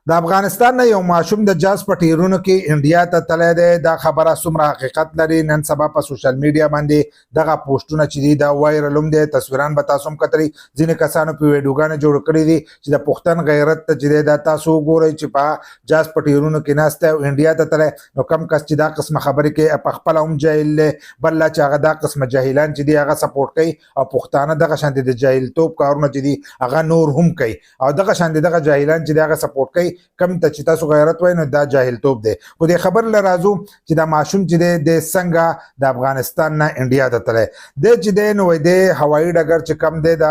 د افغانستان نه یو ماشوم د جاز په ټیرونو کې انډیا ته تللی دی. دا خبره څومره حقیقت لري نن سبا په سوشل میډیا باندې دغه پوسټونه چې دي دا وایرل هم دی. تصویران به تاسو هم کتلی، ځینې کسانو په ویډیوګانې جوړ کړي دي چې د پښتن غیرت ته چې دی دا تاسو وګورئ چې په جاز په ټیرونو کې ناست دی او انډیا ته تللی. نو کم کس چې دا قسمه خبرې کوي په خپله هم جاهل دی، بل لا چې هغه دا قسمه جاهلان چې دي هغه سپورټ کوي او پښتانه دغه شانتې د جاهلتوب کارونه چې دي هغه نور هم کوي او دغه شانتې دغه جاهلان چې دي هغه سپورټ کوي. کم ته چې تاسو غیرت وای نو دا جاهلتوب دی. خو دې خبر له راځو چې دا ماشوم چې دی د څنګه د افغانستان نه انډیا ته تللی دی. چې دی نو د هوائی ډګر چې کم دی د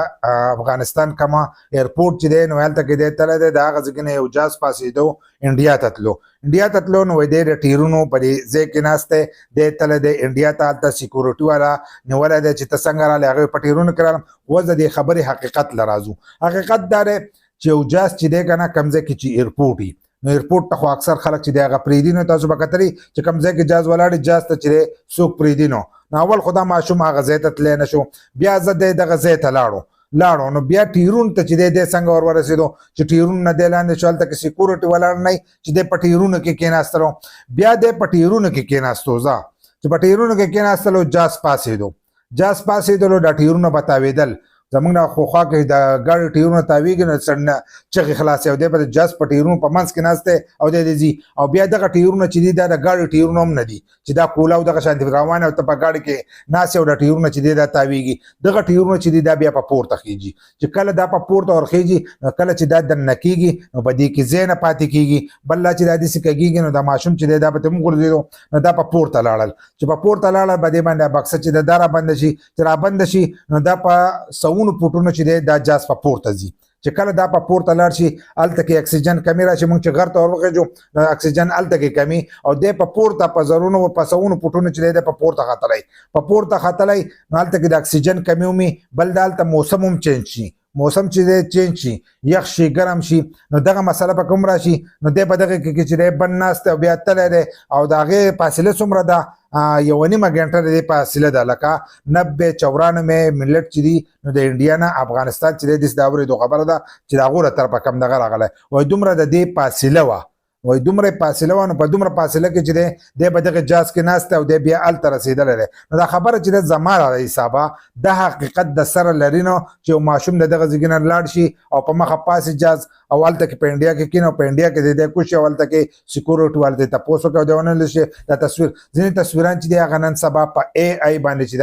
افغانستان کومه ایرپورټ چې دی نو هلته کې دی تللی دی. د هغه ځای کې نه یو جاز پاسېدو انډیا ته تلو. انډیا ته تلو نو دی د ټیرونو په دې ځای کې ناست دی. دی تللی دی انډیا ته، هلته سکیورټي والا نیولی دی چې ته څنګه راغلی. هغې په ټیرونو کې رالم. اوس د دې خبرې حقیقت له راځو. حقیقت دا دی چې یو جاز چې دی که نه کوم ځای کې چې ایرپورټ وي نو ایرپورټ ته خو اکثر خلک چې دی هغه پرېږدي. نو تاسو به کتلي چې کوم ځای کې جاز ولاړ جاز ته چې دی څوک پرېږدي. نو اول خو دا ماشوم هغه ځای ته تللی نه شو. بیا زه دی دغه ځای ته لاړو نو بیا ټیرون ته چې دی څنګه ور ورسېدو چې ټیرون نه دی لاندې شو. هلته کې سکیورټي ولاړ نه چې دی په ټیرونو کې کېناستلو. بیا دی په ټیرونو کې کېناستو. زه چې په ټیرونو کې کېناستلو جاز پاسېدلو دا ټیرونه به تاوېدل. زمونږ نه خو خوا کې د ګاډي ټیرونه تاویږي نو څڼ چغې خلاصې او دی به د جاز په ټیرونو په منځ کې ناست دی او دی ځي. او بیا دغه ټیرونه چې دي دا د ګاډي ټیرونه هم نه دي چې دا کوله او دغه شانتې روان او ته په ګاډي کې ناست او د ټیرونه چې دي دا تاویږي. دغه ټیرونه چې دي دا بیا په پورته خیږي. چې کله دا په پورته ورخیږي نو کله چې دا دننه کېږي نو په دې کې ځای نه پاتې کېږي. بل لا چې دا داسې کږېږي نو دا ماشوم چې دی دا به ته هم غورځېدو نو دا په پورته لاړل. چې په پورته لاړل په دې باندې بکسه چې دا رابنده شي چې رابنده شي نو دا په سوونو فوټونو چې دی دا جاز په پورته ځي. چې کله دا په پورته لاړ شي هلته کې اکسیجن کمي راشي. موږ چې غر ته ور وخېږو نو اکسیجن هلته کې کمي او دی په پورته په زرونو په سوونو فوټونو چې دی په پورته ختلی نو هلته کې د اکسیجن کمي ومي. بل د هلته موسم هم چینج شي. موسم چې دی چینج شي، یخ شي، ګرم شي نو دغه مسله په کوم راشي نو دی په دغه کې چې دی بند ناست او بیا تللی دی او د هغې فاصله څومره ده 1.5 غنټه د دې فاصله ده. لکه 90-94 منټ چې دي نو د انډیا نه افغانستان چې دی داسې دا اورېدو خبره ده چې د هغو له طرفه کم دغه راغلی وایي دومره د دې فاصله وه. وایي دومره فاصله وه نو په دومره فاصله کې چې دی په دغه جاز کې ناست او دی بیا هلته رسېدلی دی. نو دا خبره چې دی زما د حسابه دا حقیقت د سره لري نو چې یو ماشوم د دغه ځای نه لاړ شي او په مخه پاسې جاز او هلته کې په انډیا کې کېني او په انډیا کې دی کوشي او هلته کې سکیورټي والا دی تپوس وکړي او دی ونه شي دا ځینې تصویران چې دی هغه نن سبا په AI باندې چې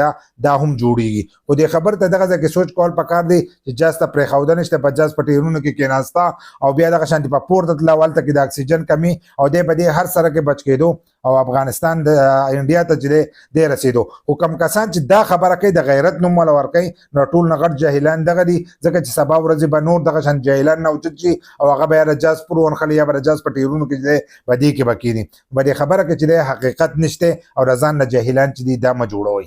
دا هم جوړېږي. خو دې خبر ته دغه ځای کې سوچ کول پکار دی چې جاز ته پرېښوده نشته. په جاز په ټیرونو کې کېناسته او بیا دغه شانتې په پورته تله او هلته کې د اکسیجن کمی او دی په دې هر سره کې بچ کېدو او افغانستان د انډیا ته چې دی رسېدو. خو کم کسان چې دا خبره کوي د غیرت نوم ولا ورکوي نو ټول نه غټ جاهلان دغه دي. ځکه چې سبا ورځې به نور دغه شان جاهلان نه اوچت شي او هغه به یا جاز پر ونښلي یا به جاز په ټیرونو کې چې دی په دې کې به کېني. په دې خبره کې چې دی حقیقت نشته او د ځان نه جاهلان چې دي دا مه جوړوئ.